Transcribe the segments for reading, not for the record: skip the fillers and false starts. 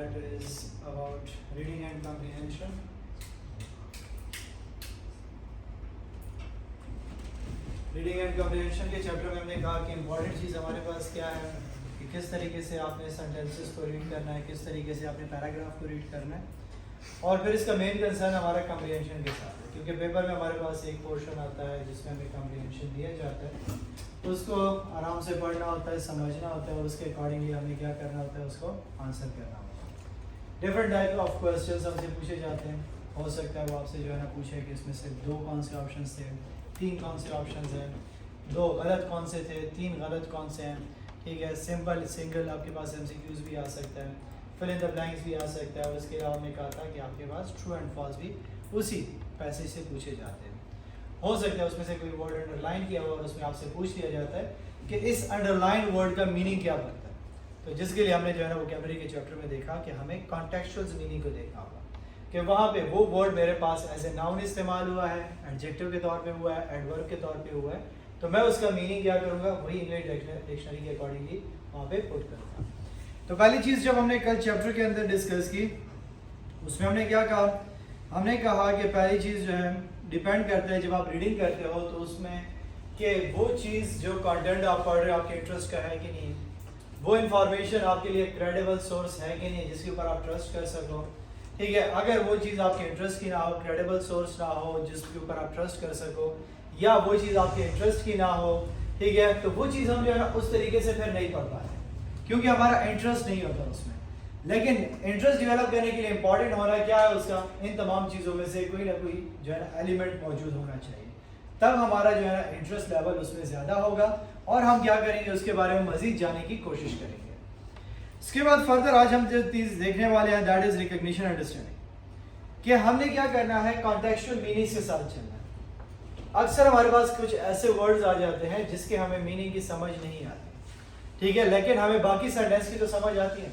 that is about reading and comprehension. Reading and comprehension के chapter में हमने कहा कि इम्पॉर्टेंट चीज़ हमारे पास क्या है कि किस तरीके से आपने सेंटेंसेस को रीड करना है, किस तरीके से आपने पैराग्राफ को रीड करना है, और फिर इसका मेन कंसर्न हमारा कम्प्रिहेंशन के साथ है, क्योंकि पेपर में हमारे पास एक पोर्शन आता है जिसमें हमें कम्प्रिहेंशन दिया जाता है, उसको आराम से पढ़ना होता है, समझना होता है, और उसके अकॉर्डिंगली हमें क्या करना होता है, उसको आंसर करना होता है। डिफरेंट टाइप ऑफ क्वेश्चन हमसे पूछे जाते हैं। हो सकता है वो आपसे जो है ना पूछे कि इसमें से 2 कौन से ऑप्शन थे, 3 कौन से ऑप्शन हैं, 2 गलत कौन से थे, 3 गलत कौन से हैं, ठीक है। सिंपल सिंगल आपके पास MCQs भी आ सकता है, फिल इन द ब्लैंक्स भी आ सकता है, और इसके अलावा हमने कहा था कि आपके पास ट्रू एंड फॉल्स भी उसी पैसेज से पूछे जाते हैं। हो सकता है उसमें से कोई वर्ड अंडरलाइन किया हुआ और उसमें आपसे पूछ लिया जाता है कि इस अंडरलाइन वर्ड का मीनिंग क्या बनता है, तो जिसके लिए हमने जो है ना वोकैबुलरी के चैप्टर में देखा कि हमें कॉन्टेक्चुअल मीनिंग को देखना होगा कि वहाँ पे वो वर्ड मेरे पास एज ए नाउन इस्तेमाल हुआ है, एडजेक्टिव के तौर पे हुआ है, एडवर्ब के तौर पे हुआ है, तो मैं उसका मीनिंग क्या करूँगा, वही इंग्लिश डिक्शनरी के अकॉर्डिंगली वहाँ पे पुट करूँगा। तो पहली चीज़ जब हमने कल चैप्टर के अंदर डिस्कस की उसमें हमने क्या कहा, हमने कहा कि पहली चीज़ जो है डिपेंड करता है जब आप रीडिंग करते हो तो उसमें कि वो चीज़ जो कंटेंट आप पढ़ रहे हो आपके इंटरेस्ट का है कि नहीं, वो इन्फॉर्मेशन आपके लिए क्रेडिबल सोर्स है कि नहीं जिसके ऊपर आप ट्रस्ट कर सको, ठीक है। अगर वो चीज़ आपके इंटरेस्ट की ना हो, क्रेडिबल सोर्स ना हो जिसके ऊपर आप ट्रस्ट कर सको, या वो चीज़ आपके इंटरेस्ट की ना हो, ठीक है, तो वो चीज़ हम जो है ना उस तरीके से फिर नहीं पढ़ पाते क्योंकि हमारा इंटरेस्ट नहीं होता उसमें। लेकिन इंटरेस्ट डेवलप करने के लिए इंपॉर्टेंट होना क्या है उसका, इन तमाम चीज़ों में से कोई ना कोई जो है ना एलिमेंट मौजूद होना चाहिए, तब हमारा जो है ना इंटरेस्ट लेवल उसमें ज़्यादा होगा और हम क्या करेंगे उसके बारे में मज़ीद जानने की कोशिश करेंगे। इसके बाद फर्दर आज हम जो चीज़ देखने वाले हैं दैट इज़ रिकग्निशन अंडरस्टैंडिंग, कि हमने क्या करना है कॉन्टेक्चुअल मीनिंग के साथ चलना है। अक्सर हमारे पास कुछ ऐसे वर्ड्स आ जाते हैं जिसके हमें मीनिंग की समझ नहीं आती, ठीक है, लेकिन हमें बाकी सेंटेंस की तो समझ आती है।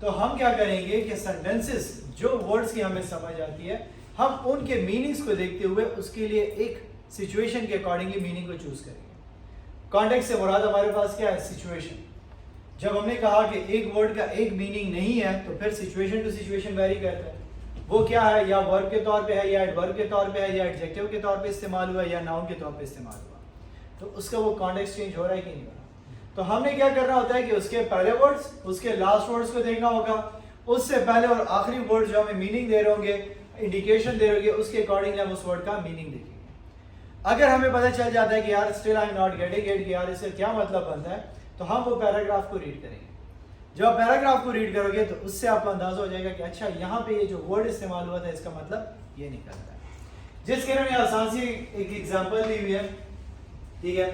तो हम क्या करेंगे कि सेंटेंसेस जो वर्ड्स की हमें समझ आती है हम उनके मीनिंग्स को देखते हुए उसके लिए एक सिचुएशन के अकॉर्डिंगली मीनिंग को चूज करेंगे। कॉन्टेक्स्ट से मुराद हमारे पास क्या है, सिचुएशन। जब हमने कहा कि एक वर्ड का एक मीनिंग नहीं है तो फिर सिचुएशन टू सिचुएशन वेरी करता है, वो क्या है, या वर्ब के तौर पे है, या एडवर्ब के तौर पे है, या एडजेक्टिव के तौर पे इस्तेमाल हुआ, या नाउन के तौर पे इस्तेमाल हुआ, तो उसका वो कॉन्टेक्स्ट चेंज हो रहा है कि नहीं हो रहा। तो हमने क्या करना होता है कि उसके पहले वर्ड्स उसके लास्ट वर्ड्स को देखना होगा, उससे पहले और आखिरी वर्ड जो हमें मीनिंग दे रहे होंगे, इंडिकेशन दे रहे होंगे, उसके अकॉर्डिंगली हम उस वर्ड का मीनिंग देखेंगे। अगर हमें पता चल जाता है कि यार still I am not getting it, कि यार इससे क्या मतलब बनता है, तो हम वो पैराग्राफ को रीड करेंगे। जब आप पैराग्राफ को रीड करोगे तो उससे आपको अंदाजा हो जाएगा कि अच्छा यहाँ पे ये जो वर्ड इस्तेमाल हुआ था इसका मतलब ये निकलता है। जिसके लिए मैंने आसान सी एक एग्जांपल दी हुई है, ठीक है,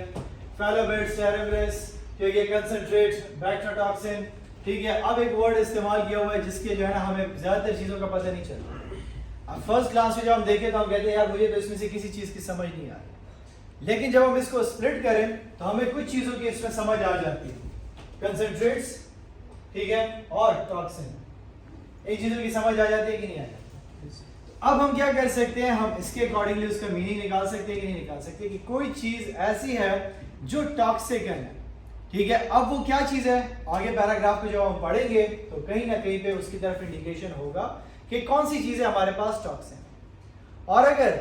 फेलोबेट, सेरेब्रस, ठीक है, कंसंट्रेट, बैक्टोटॉक्सिन, ठीक है। अब एक वर्ड इस्तेमाल किया हुआ है जिसके जो है ना हमें ज्यादातर चीजों का पता नहीं चलता। अब फर्स्ट क्लास में जब हम देखें तो हम कहते हैं यार मुझे तो इसमें से किसी चीज की समझ नहीं आ रही, लेकिन जब हम इसको स्प्लिट करें तो हमें कुछ चीजों की इसमें समझ आ जाती है। कंसंट्रेट्स, ठीक है, और टॉक्सिन, इन चीजों की समझ आ जाती है कि नहीं आ जाती। अब हम क्या कर सकते हैं, हम इसके अकॉर्डिंगली उसका मीनिंग निकाल सकते हैं कि नहीं निकाल सकते, कि कोई चीज ऐसी है जो टॉक्सिक है, ठीक है। अब वो क्या चीज है, आगे पैराग्राफ को जब हम पढ़ेंगे तो कहीं ना कहीं पे उसकी तरफ इंडिकेशन होगा कि कौन सी चीजें हमारे पास टॉक्सिक है। और अगर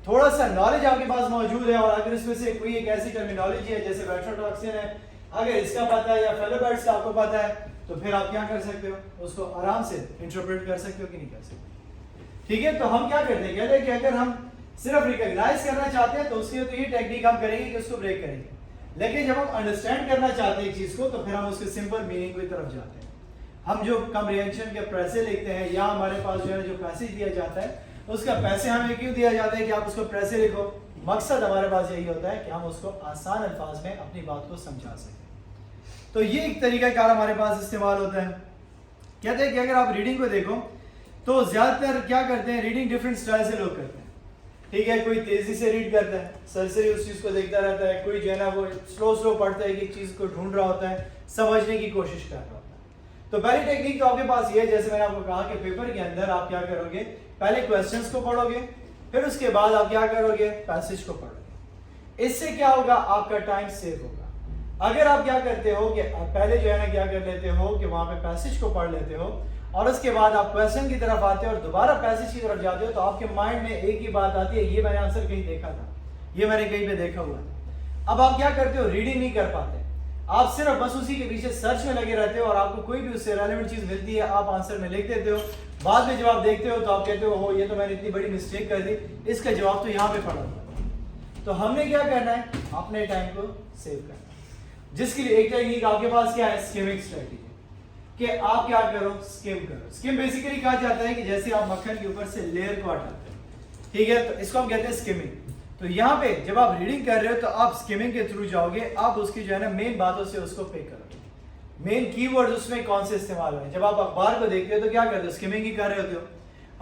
थोड़ा सा नॉलेज आपके पास मौजूद है और अगर इसमें से कोई एक ऐसी टर्मिनोलॉजी है जैसे बैक्टोटॉक्सिन है, अगर इसका पता है या फेलोबेट्स का आपको पता है, तो फिर आप क्या कर सकते हो, उसको आराम से इंटरप्रेट कर सकते हो कि नहीं कर सकते, ठीक है। तो हम क्या करते हैं, कहते हैं कि अगर हम सिर्फ रिकॉग्नाइज करना चाहते हैं तो उसके लिए तो ये टेक्निक हम करेंगे कि उसको ब्रेक करेंगे, लेकिन जब हम अंडरस्टैंड करना चाहते हैं एक चीज को तो फिर हम उसके सिंपल मीनिंग की तरफ जाते हैं। हम जो कम्प्रिहेंशन के पैसे लिखते हैं या हमारे पास जो है जो पैसेज दिया जाता है उसका पैसे हमें क्यों दिया जाता है कि आप उसको पैसे लिखो, मकसद हमारे पास यही होता है कि हम उसको आसान अल्फाज में अपनी बात को समझा सकें। तो ये एक तरीकाकार हमारे पास इस्तेमाल होता है। कहते हैं कि अगर आप रीडिंग को देखो तो ज्यादातर क्या करते हैं, रीडिंग डिफरेंट स्टाइल से लोग करते हैं, ठीक है। कोई तेजी से रीड करता है, सरसरी उस चीज को देखता रहता है, कोई जो है ना वो स्लो पढ़ता है, कि एक चीज को ढूंढ रहा होता है, समझने की कोशिश कर रहा होता है। तो पहली टेक्निक तो आपके पास ये है, जैसे मैंने आपको कहा कि पेपर के अंदर आप क्या करोगे, पहले क्वेश्चंस को पढ़ोगे, फिर उसके बाद आप क्या करोगे, पैसेज को पढ़ोगे। इससे क्या होगा, आपका टाइम सेव होगा। अगर आप क्या करते हो कि पहले जो है ना क्या कर लेते हो कि वहां पे पैसेज को पढ़ लेते हो और उसके बाद आप क्वेश्चन की तरफ आते हो और दोबारा पैसेज की तरफ जाते हो, तो आपके माइंड में एक ही बात आती है, ये मैंने आंसर कहीं देखा था, ये मैंने कहीं पे देखा हुआ था। अब आप क्या करते हो, रीडिंग नहीं कर पाते, आप सिर्फ बस उसी के पीछे सर्च में लगे रहते हो और आपको कोई भी उससे रेलेवेंट चीज मिलती है आप आंसर में लिख देते हो। बाद में जब आप देखते हो तो आप कहते हो ये तो मैंने इतनी बड़ी मिस्टेक कर दी, इसका जवाब तो यहाँ पे पड़ा हुआ। तो हमने क्या करना है, अपने टाइम को सेव करना है, जिसके लिए एक टेक्निक आपके पास क्या है, स्किमिंग स्ट्रेटजी, कि आप क्या करो, स्किम करो। स्किम बेसिकली कहा जाता है कि जैसे आप मक्खन के ऊपर से लेयर को हटाते हैं, ठीक है, तो इसको हम कहते हैं स्किमिंग। तो यहाँ पे जब आप रीडिंग कर रहे हो तो आप स्किमिंग के थ्रू जाओगे, आप उसकी जो है ना मेन बातों से उसको पिक करोगे, मेन कीवर्ड्स उसमें कौन से इस्तेमाल हुए। जब आप अखबार को देखते हो तो क्या करते हो, स्किमिंग ही कर रहे होते हो,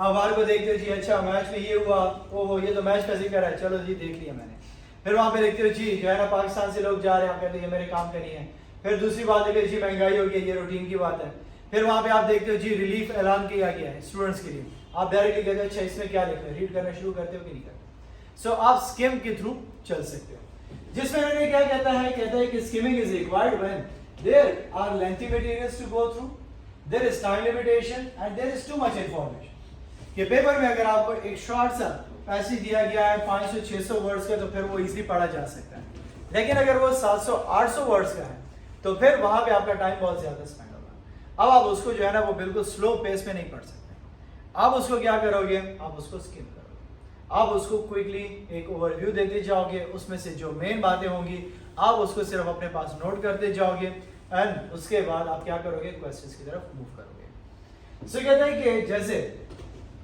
अखबार को देखते हो जी अच्छा मैच में ये हुआ, ओहो ये तो मैच का जिक्र है, चलो जी देख लिया मैंने। फिर वहां पे देखते हो जी जो है ना पाकिस्तान से लोग जा रहे हैं, आप कहते हो ये मेरे काम का नहीं है। फिर दूसरी बात है जी महंगाई हो गई, ये रूटीन की बात है। फिर वहां पे आप देखते हो जी रिलीफ ऐलान किया गया है स्टूडेंट्स के लिए, आप डायरेक्टली कहते हो अच्छा इसमें क्या लिखा है, रीड करना शुरू करते हो कि नहीं करते। सो आप स्किम के थ्रू चल सकते हो, जिसमें मैंने क्या कहता है कि skimming is required when there are lengthy materials to go through, there is time limitation and there is too much information. कि पेपर में अगर आपको एक शॉर्ट सा पैसेज दिया गया है 500-600 वर्ड्स का, तो फिर वो इजीली पढ़ा जा सकता है। लेकिन अगर वो 700-800 वर्ड्स का है तो फिर वहां पे आपका टाइम बहुत ज्यादा स्पेंड होगा। अब आप उसको जो है ना वो बिल्कुल स्लो पेस पे नहीं पढ़ सकते, आप उसको क्या करोगे, आप उसको स्किप करोगे, आप उसको क्विकली एक ओवरव्यू देते जाओगे, उसमें से जो मेन बातें होंगी आप उसको सिर्फ अपने पास नोट करते जाओगे एंड उसके बाद आप क्या करोगे, क्वेश्चंस की तरफ मूव करोगे। सो कहते हैं कि जैसे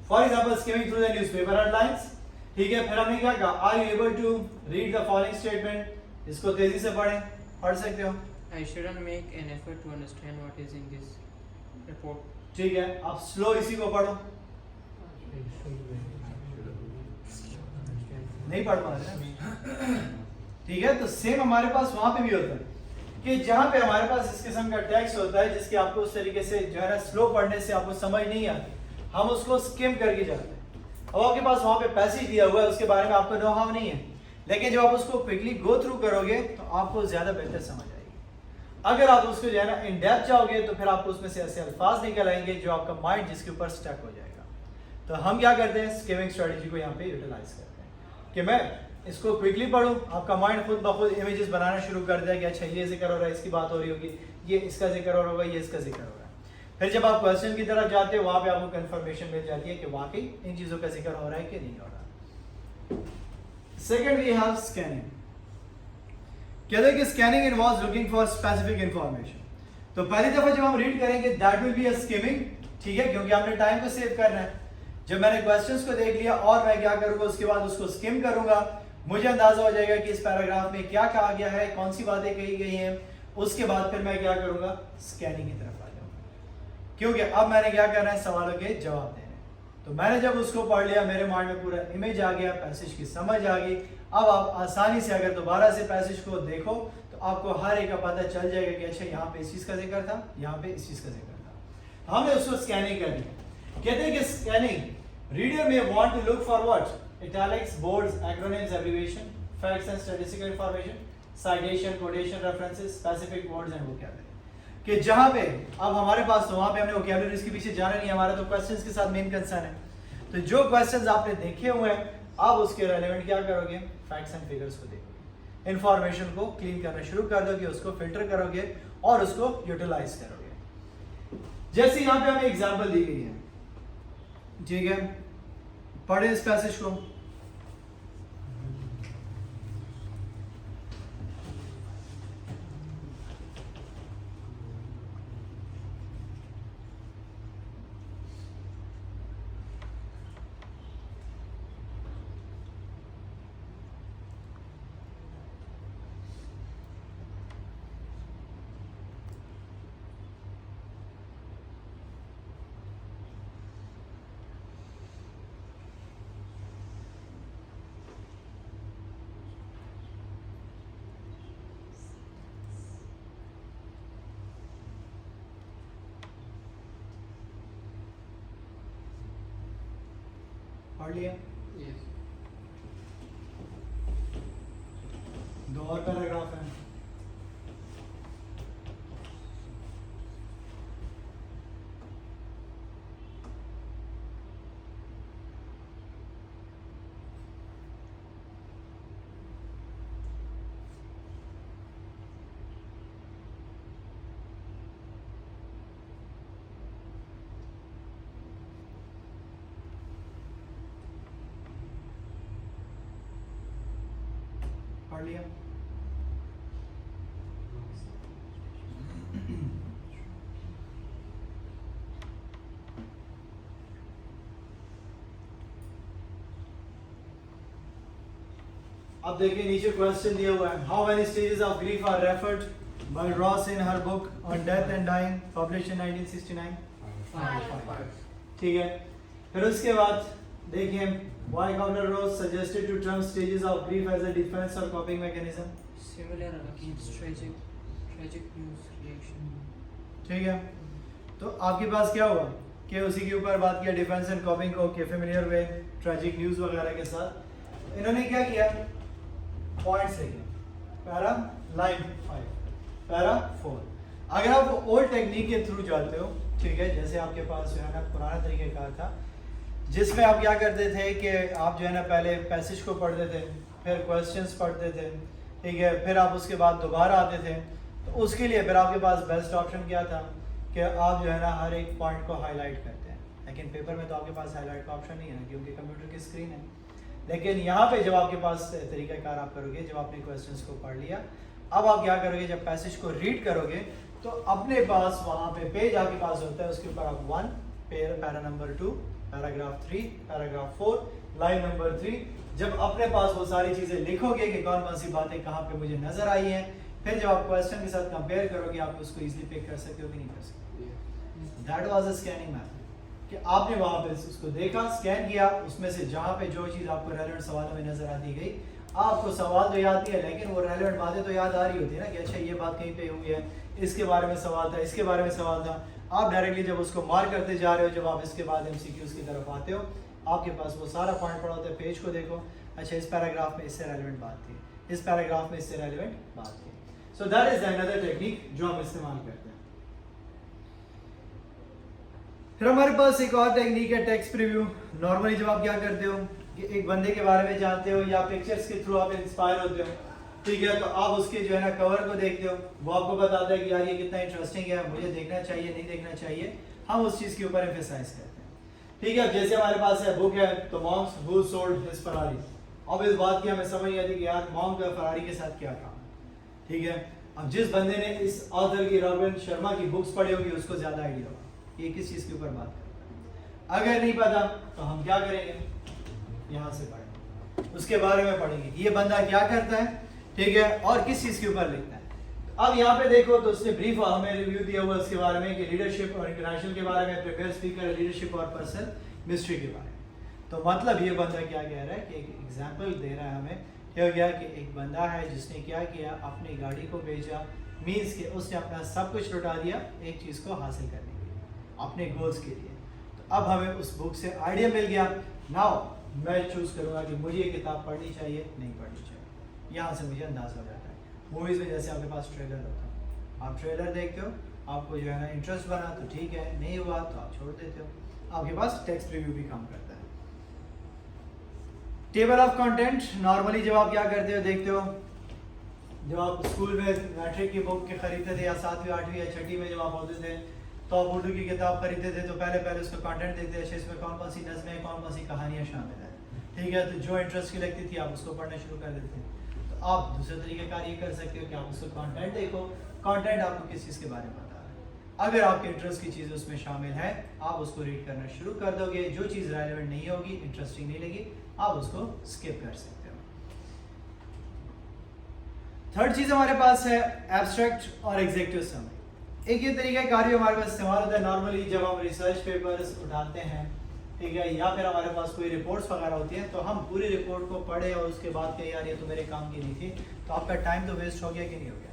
for example skimming through the newspaper headlines, ठीक है। फिर हमने क्या कहा, are you able to read the following statement, इसको तेजी से पढ़ें, पढ़ सकते हो। I shouldn't make an effort to understand what is in this report. ठीक है, आप स्लो इसी को पढ़ो, नहीं पढ़ पा रहे, ठीक है। तो सेम हमारे पास वहां पे भी होता है कि जहां पे हमारे पास इस किस्म का टेक्स्ट होता है जिसके आपको उस तरीके से जो है ना स्लो पढ़ने से आपको समझ नहीं आती, हम उसको स्किम करके जाते हैं। अब आपके पास वहां पे पैसेज दिया हुआ है, उसके बारे में आपको नो हाउ नहीं है, लेकिन जब आप उसको क्विकली गो थ्रू करोगे तो आपको ज्यादा बेहतर समझ आएगी। अगर आप उसको जो है ना इन डेप्थ जाओगे तो फिर आपको उसमें से ऐसे अल्फाज निकल आएंगे जो आपका माइंड जिसके ऊपर स्टक हो जाएगा। तो हम क्या करते हैं, स्किमिंग स्ट्रेटजी को यहाँ पे यूटिलाइज करते हैं कि मैं इसको क्विकली पढूं, आपका माइंड खुद ब खुद इमेजेस बनाना शुरू कर दिया कि अच्छा ये जिक्र हो रहा है, इसकी बात हो रही होगी, ये इसका जिक्र हो रहा होगा, ये इसका जिक्र हो रहा है। फिर जब आप क्वेश्चन की तरफ जाते हो वहां पे आपको कंफर्मेशन मिल जाती है कि वाकई इन चीजों का जिक्र हो रहा है कि नहीं हो रहा। Second we have scanning. कहते हैं कि scanning involves looking for specific information. तो पहली दफा जब हम रीड करेंगे that will be a skimming, ठीक है, क्योंकि हमने टाइम को सेव करना है। जब मैंने क्वेश्चंस को देख लिया और मैं क्या करूंगा, उसके बाद उसको स्किम करूंगा, मुझे अंदाजा हो जाएगा कि इस पैराग्राफ में क्या कहा गया है, कौन सी बातें कही गई हैं। उसके बाद फिर मैं क्या करूंगा, स्कैनिंग की तरफ आ जाऊंगा, क्योंकि अब मैंने क्या करना है, सवालों के जवाब देने। तो मैंने जब उसको पढ़ लिया, मेरे माइंड में पूरा इमेज आ गया, पैसेज की समझ आ गई। अब आप आसानी से अगर दोबारा से पैसेज को देखो तो आपको हर एक का पता चल जाएगा कि अच्छा यहाँ पे इस चीज का जिक्र था, यहाँ पे इस चीज का जिक्र था। हमने उसको स्कैनिंग करनी है। कहते हैं कि स्कैनिंग, रीडर में want to look for what, italics, boards, acronyms, abbreviation, facts and statistical information, citation, quotation, references, specific words and vocabulary। कि जहां पे अब हमारे पास तो वहां पे हमने vocabulary के पीछे जाना नहीं, हमारा तो क्वेश्चंस के साथ मेन कंसर्न है। तो जो क्वेश्चंस आपने देखे हुए हैं आप उसके रेलेवेंट क्या करोगे, फैक्ट्स एंड फिगर्स को देखोगे, इंफॉर्मेशन को क्लीन करना शुरू कर दोगे, उसको फिल्टर करोगे और उसको यूटिलाइज करोगे। जैसे यहाँ पे हमें एग्जाम्पल दी गई है, ठीक है, पढ़े इस पैसेज को। पढ़ लिया? Yes. दो और पैराग्राफ हैं। पढ़ लिया। अब देखिए नीचे क्वेश्चन दिया हुआ है, how many stages of grief are referred by Ross in her book on death and dying published in 1969। 5. ठीक है, फिर उसके बाद देखिए why governor Ross suggested to term stages of grief as a defence और coping mechanism. Similar against tragic news reaction. ठीक है, तो आपके पास क्या हुआ कि उसी के ऊपर बात किया डिफेंस एंड कॉपिंग को के फेमिलियर वे ट्रेजिक न्यूज़ वगैरह के साथ। इन्होंने क्या किया, पॉइंट्स लिखे, पैरा लाइन 5, पैरा 4। अगर आप ओल्ड टेक्निक के थ्रू जाते हो, ठीक है, जैसे आपके पास जो है ना पुराना तरीके का था जिसमें आप क्या करते थे कि आप जो है ना पहले पैसेज को पढ़ते थे, फिर क्वेश्चंस पढ़ते थे, ठीक है, फिर आप उसके बाद दोबारा आते थे, तो उसके लिए फिर आपके पास बेस्ट ऑप्शन क्या था कि आप जो है ना हर एक पॉइंट को हाईलाइट करते हैं। लेकिन पेपर में तो आपके पास हाईलाइट का ऑप्शन नहीं है ना, क्योंकि कंप्यूटर की स्क्रीन है। लेकिन यहाँ पे जब आपके पास तरीक़ाकार आप करोगे, जब आपने क्वेश्चंस को पढ़ लिया, अब आप क्या करोगे, जब पैसेज को रीड करोगे तो अपने पास वहाँ पे पेज आपके पास होता है, उसके ऊपर आप 1 para number 2 paragraph 3 paragraph 4 line number 3, जब अपने पास वो सारी चीज़ें लिखोगे कि कौन कौन सी बातें कहाँ पे मुझे नज़र आई हैं, फिर जब आप क्वेश्चन के साथ कंपेयर करोगे आप उसको इजीली पिक कर सकते हो कि नहीं कर सकते। That was a scanning method, कि आपने वहाँ पे उसको देखा, स्कैन किया, उसमें से जहाँ पे जो चीज़ आपको रेलेवेंट सवालों में नज़र आती गई, आपको सवाल तो याद नहीं है लेकिन वो रेलेवेंट बातें तो याद आ रही होती है ना कि अच्छा ये बात कहीं पे हुई है, इसके बारे में सवाल था, इसके बारे में सवाल था। आप डायरेक्टली जब उसको मार्क करते जा रहे हो, जब आप इसके बाद MCQs की तरफ आते हो, आपके पास वो सारा पॉइंट पड़ा होता है, पेज को देखो, अच्छा इस पैराग्राफ में इससे रेलेवेंट बात थी, इस पैराग्राफ में इससे रेलेवेंट बात थी। So that is another technique जो हम इस्तेमाल करते हैं। फिर हमारे पास एक और टेक्निक है टेक्स्ट प्रीव्यू। नॉर्मली जब आप क्या करते हो कि एक बंदे के बारे में जानते हो या पिक्चर्स के थ्रू आप इंस्पायर होते हो, ठीक है, तो आप उसके जो है ना कवर को देखते हो, वो आपको बताता है कि यार ये कितना इंटरेस्टिंग है, मुझे देखना चाहिए नहीं देखना चाहिए, हम उस चीज़ के ऊपर एम्फेसाइज करते हैं। ठीक है, जैसे हमारे पास है बुक है तो Monks who sold his Ferrari. अब इस बात की हमें समझ नहीं आती कि यार मॉन्क का फरारी के साथ क्या काम है। ठीक है, अब जिस बंदे ने इस ऑथर की रघुवंश शर्मा की बुक्स पढ़ी होगी उसको ज़्यादा आइडिया होगा ये किस चीज़ के ऊपर बात करता है। अगर नहीं पता तो हम क्या करेंगे, यहाँ से पढ़ेंगे, उसके बारे में पढ़ेंगे कि ये बंदा क्या करता है, ठीक है, और किस चीज़ के ऊपर लिखता है। अब यहाँ पे देखो तो उसने ब्रीफ हमें रिव्यू दिया हुआ उसके बारे में कि लीडरशिप और इंटरनेशनल के बारे में, प्रिपेयर स्पीकर, लीडरशिप और पर्सन मिस्ट्री के बारे में। तो मतलब ये बंदा क्या कह रहा है कि एक एग्जाम्पल दे रहा है हमें, क्या हो गया कि एक बंदा है जिसने क्या किया, अपनी गाड़ी को बेचा, मीन्स कि उसने अपना सब कुछ लुटा दिया एक चीज़ को हासिल करने के लिए, अपने गोल्स के लिए। तो अब हमें उस बुक से आइडिया मिल गया, नाउ मैं चूज़ करूँगा कि मुझे ये किताब पढ़नी चाहिए नहीं पढ़नी चाहिए। यहाँ से मुझे अंदाज़ा हो जाता है। मूवीज़ में जैसे आपके पास ट्रेलर होता है, आप ट्रेलर देखते हो, आपको जो है ना इंटरेस्ट बना तो ठीक है, नहीं हुआ तो आप छोड़ देते हो। आपके पास टेक्स्ट रिव्यू भी काम करता है। टेबल ऑफ कंटेंट, नॉर्मली जब आप क्या करते हो देखते हो, जब आप स्कूल में मैट्रिक की बुक के खरीदते थे या 7वीं 8वीं या 6ठी में जब आप होते थे तो आप उर्दू की किताब खरीदते थे तो पहले उसका कंटेंट देखते थे, इसमें कौन कौन सी नज़में, कौन कौन सी कहानियाँ शामिल है, ठीक है, तो जो इंटरेस्ट की लगती थी आप उसको पढ़ना शुरू कर देते थे। तो आप दूसरे तरीके का ये कर सकते हो कि आप उसको कंटेंट देखो, कंटेंट आपको किस चीज़ के बारे में बता रहा है, अगर आपके इंटरेस्ट की चीज़ उसमें शामिल है आप उसको रीड करना शुरू कर दोगे, जो चीज़ रेलेवेंट नहीं होगी, इंटरेस्टिंग नहीं लगी, आप उसको स्किप कर सकते हो। थर्ड चीज़ हमारे पास है एब्स्ट्रैक्ट और एग्जीक्यूटिव समरी। एक ये तरीका कार जो हमारे पास इस्तेमाल होता है नॉर्मली जब हम रिसर्च पेपर्स उठाते हैं, ठीक है, या फिर हमारे पास कोई रिपोर्ट्स वगैरह होती हैं, तो हम पूरी रिपोर्ट को पढ़े और उसके बाद के यार ये तो मेरे काम की नहीं थी, तो आपका टाइम तो वेस्ट हो गया कि नहीं हो गया।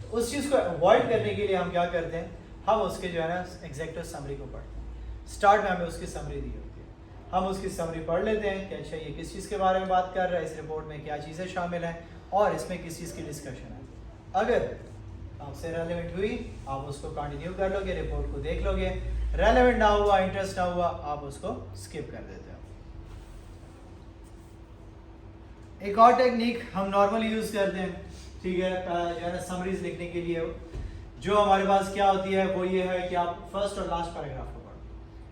तो उस चीज़ को अवॉइड करने के लिए हम क्या करते हैं, हम उसके जो है ना एग्जीक्यूटिव समरी को पढ़ते हैं। स्टार्ट में हमें उसकी समरी दी होती है, हम उसकी समरी पढ़ लेते हैं कि अच्छा ये किस चीज़ के बारे में बात कर रहा है, इस रिपोर्ट में क्या चीज़ें शामिल हैं और इसमें किस चीज़ की डिस्कशन है। अगर आपसे रेलेवेंट हुई आप उसको कंटिन्यू कर लोगे, रिपोर्ट को देख लोगे, रेलेवेंट ना हुआ, इंटरेस्ट ना हुआ, आप उसको स्किप कर देते हो। एक और टेक्निक हम नॉर्मली यूज करते हैं, ठीक है, जो है ना समरीज लिखने के लिए, जो हमारे पास क्या होती है वो ये है कि आप फर्स्ट और लास्ट पैराग्राफ को पढ़ो,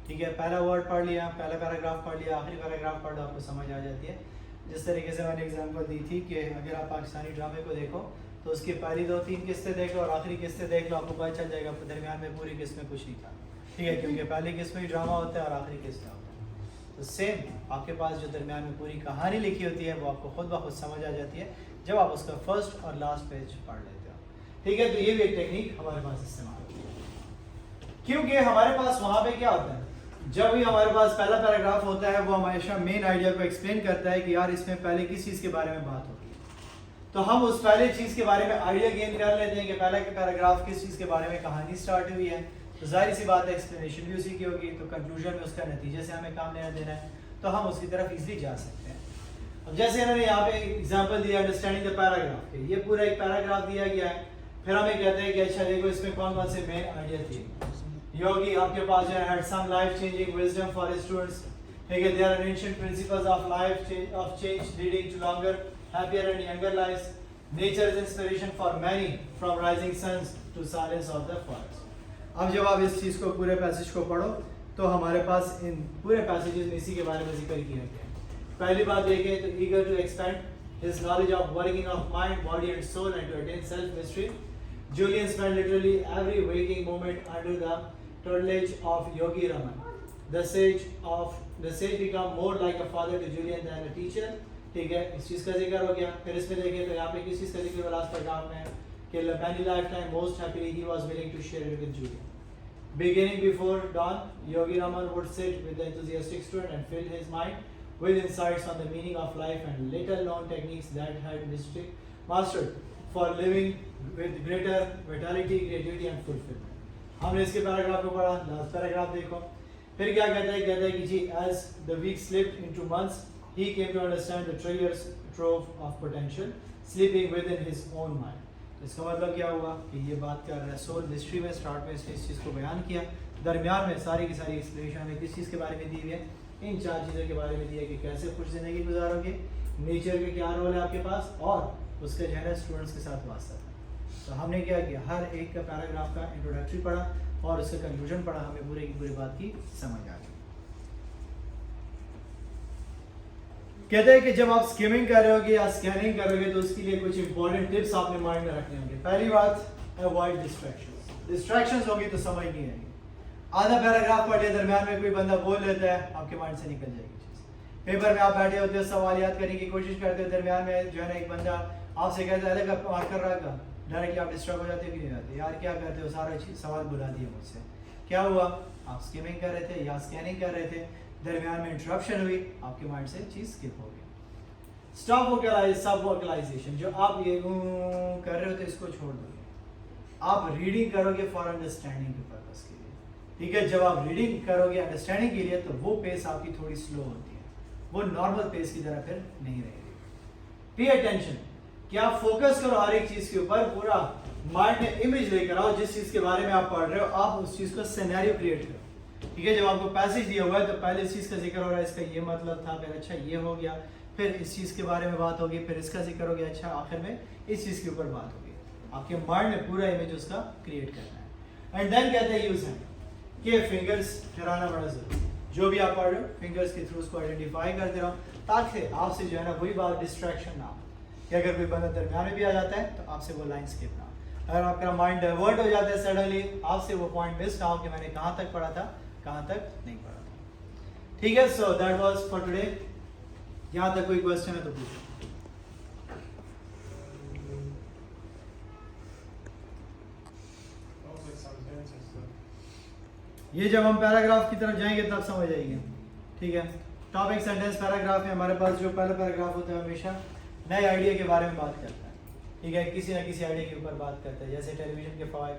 ठीक है, पहला वर्ड पढ़ लिया, पहला पैराग्राफ पढ़ लिया, आखिरी पैराग्राफ पढ़ लो, आपको समझ आ जाती है। जिस तरीके से मैंने एग्जांपल दी थी कि अगर आप पाकिस्तानी ड्रामे को देखो तो उसकी पहली 2-3 किस्तें देखो और आखिरी किस्तें देख लो, आपको पता चल जाएगा दरमियान में पूरी किस्त में कुछ नहीं था, ठीक है, क्योंकि पहली किस्त में ही ड्रामा होता है और आखिरी किस्त में होता है। तो सेम आपके पास जो दरमियान में पूरी कहानी लिखी होती है वो आपको खुद ब खुद समझ आ जाती है जब आप उसका फर्स्ट और लास्ट पेज पढ़ लेते हो, ठीक है। तो ये भी एक टेक्निक हमारे पास इस्तेमाल होती है, क्योंकि हमारे पास वहाँ पे क्या होता है, जब भी हमारे पास पहला पैराग्राफ होता है वो हमेशा मेन आइडिया को एक्सप्लेन करता है कि यार इसमें पहले किस चीज़ के बारे में बात होगी, तो हम उस पहले चीज़ के बारे में आइडिया गेन कर लेते हैं कि पहला पैराग्राफ किस चीज़ के बारे में कहानी स्टार्ट हुई है, तो जाहिर सी बात है एक्सप्लेनेशन भी उसी की होगी, तो कंक्लूजन में उसका नतीजे से हमें काम लेना देना है, तो हम उसकी तरफ इजीली जा सकते हैं। अब जैसे इन्होंने यहाँ पे एग्जांपल दिया अंडरस्टैंडिंग द पैराग्राफ, ये पूरा एक पैराग्राफ दिया गया है, फिर हमें कहते हैं कि अच्छा देखो इसमें कौन कौन से मेन आइडिया थे। योगी आपके पास जो है some life changing wisdom for his students, ठीक है, there are ancient principles of life of change leading to longer, happier and younger lives. Nature is inspiration for many from rising suns to silence of the forest. अब जब आप इस चीज़ को पूरे passage को पढ़ो तो हमारे पास इन पूरे पैसेजेस में इसी के बारे में जिक्र किया गया है। पहली बात देखें तो eager to expand his knowledge of working of mind, body and soul and to attain self mystery. Julian spent literally every waking moment under the tutelage of Yogi Raman. The sage become more like a father to Julian than a teacher. ठीक है, इस चीज़ का जिक्र हो गया। फिर इसमें देखें तो यहाँ पे किस चीज़ का जिक्र लास्ट पैराग्राफ में है कि many lifetime most happily he was willing to share it with Julian. Beginning before dawn, Yogi Raman would sit with the enthusiastic student and fill his mind with insights on the meaning of life and little known techniques that had mastered for living with greater vitality, creativity and fulfillment. हमने इसके paragraph को पढ़ा, last paragraph देखो। फिर क्या कहता है कि जी as the weeks slipped into months, he came to understand the treasure trove of potential sleeping within his own mind. इसका मतलब क्या हुआ कि ये बात कर रहा है सोल मिस्ट्री में, स्टार्ट में इसने इस चीज़ को बयान किया, दरमियान में सारी की सारी एक्सप्लेनेशन हमें किस चीज़ के बारे में दी हुई है, इन 4 चीज़ों के बारे में दिया कि कैसे खुश ज़िंदगी गुजारोगे, नेचर का क्या रोल है आपके पास और उसका जो है ना स्टूडेंट्स के साथ वास्ता था। तो हमने क्या किया, हर एक का पैराग्राफ का इंट्रोडक्टरी पढ़ा और उसका कंक्लूजन पढ़ा, हमें पूरे की पूरी बात की समझ आ गई। कहते हैं कि जब आप स्किमिंग कर रहे होगे या स्कैनिंग करोगे तो उसके लिए कुछ इंपॉर्टेंट टिप्स आपने माइंड में रखने होंगे। पहली बात, अवॉइड डिस्ट्रैक्शंस होगी तो समझ नहीं आएगी। आधा पैराग्राफ पढ़ लिया, दरमियान में कोई बंदा बोल लेता है, आपके माइंड से निकल जाएगी चीज़। पेपर में आप बैठे होते हो, सवाल याद करने की कोशिश करते हो, दरमियान में जो है ना एक बंदा आपसे कहता है अलग मार कर रहा था, डायरेक्टली आप डिस्ट्रैक्ट हो जाते हो कि नहीं जाते, यार क्या करते हो, सारा सवाल बुला दिया मुझसे, क्या हुआ, आप स्किमिंग कर रहे थे या स्कैनिंग कर रहे थे, दरमियान में इंटरप्शन हुई, आपके माइंड से चीज़ स्किप हो गई। स्टॉप वोकलाइजेशन, जो आप ये कर रहे हो तो इसको छोड़ दो, आप रीडिंग करोगे फॉर अंडरस्टैंडिंग के पर्पस के लिए, ठीक है। जब आप रीडिंग करोगे अंडरस्टैंडिंग के लिए तो वो पेस आपकी थोड़ी स्लो होती है, वो नॉर्मल पेस की तरह फिर नहीं रहेगी। पे अटेंशन, कि आप फोकस करो हर एक चीज़ के ऊपर, पूरा माइंड में इमेज लेकर आओ, जिस चीज़ के बारे में आप पढ़ रहे हो आप उस चीज़ को सिनेरियो क्रिएट करो, ठीक है। जब आपको पैसेज दिया हुआ है तो पहले इस चीज़ का जिक्र हो रहा है, इसका ये मतलब था, फिर अच्छा ये हो गया, फिर इस चीज़ के बारे में बात होगी, फिर इसका जिक्र हो गया, अच्छा आखिर में इस चीज़ के ऊपर बात होगी, आपके माइंड में पूरा इमेज उसका क्रिएट करना है। एंड देन कहते हैं यूज हैंड, कि फिंगर्स ठहराना बड़ा जरूरी है, जो भी आप पढ़ रहे हो फिंगर्स के थ्रू उसको आइडेंटिफाई करते रहो, ताकि आपसे जो है ना वही बात डिस्ट्रैक्शन ना हो, कि अगर कोई बंदा दरमियान में भी आ जाता है तो आपसे वो लाइन स्किप ना हो, अगर आपका माइंड डाइवर्ट हो जाता है सडनली, आपसे वो पॉइंट मिस ना हो कि मैंने कहाँ तक पढ़ा था कहाँ तक नहीं पढ़ा था, ठीक है। So that was for today. यहाँ तक कोई क्वेश्चन है तो पूछो। ये जब हम पैराग्राफ की तरफ जाएंगे तब समझ आएगी, ठीक है। टॉपिक सेंटेंस पैराग्राफ में हमारे पास जो पहला पैराग्राफ होता है हमेशा नए आइडिया के बारे में बात करता है, ठीक है, किसी ना किसी आइडिया के ऊपर बात करता है। जैसे टेलीविज़न के फ़वाइद,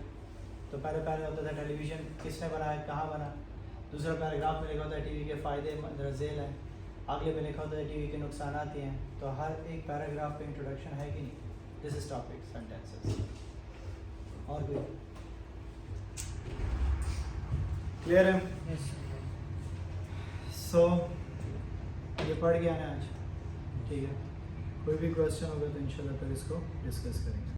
तो पहले होता था टेलीविज़न किसने बनाया, कहाँ बना, दूसरा पैराग्राफ में लिखा होता है टीवी के फ़ायदे मदरजेल हैं, अगले में लिखा होता है टीवी के नुकसान हैं। तो हर एक पैराग्राफ पे इंट्रोडक्शन है कि नहीं, दिस इज टॉपिक सेंटेंसेस। और कोई क्लियर है? सो ये पढ़ गया ना आज, ठीक है। कोई भी क्वेश्चन होगा तो इंशाल्लाह फिर इसको डिस्कस करेंगे।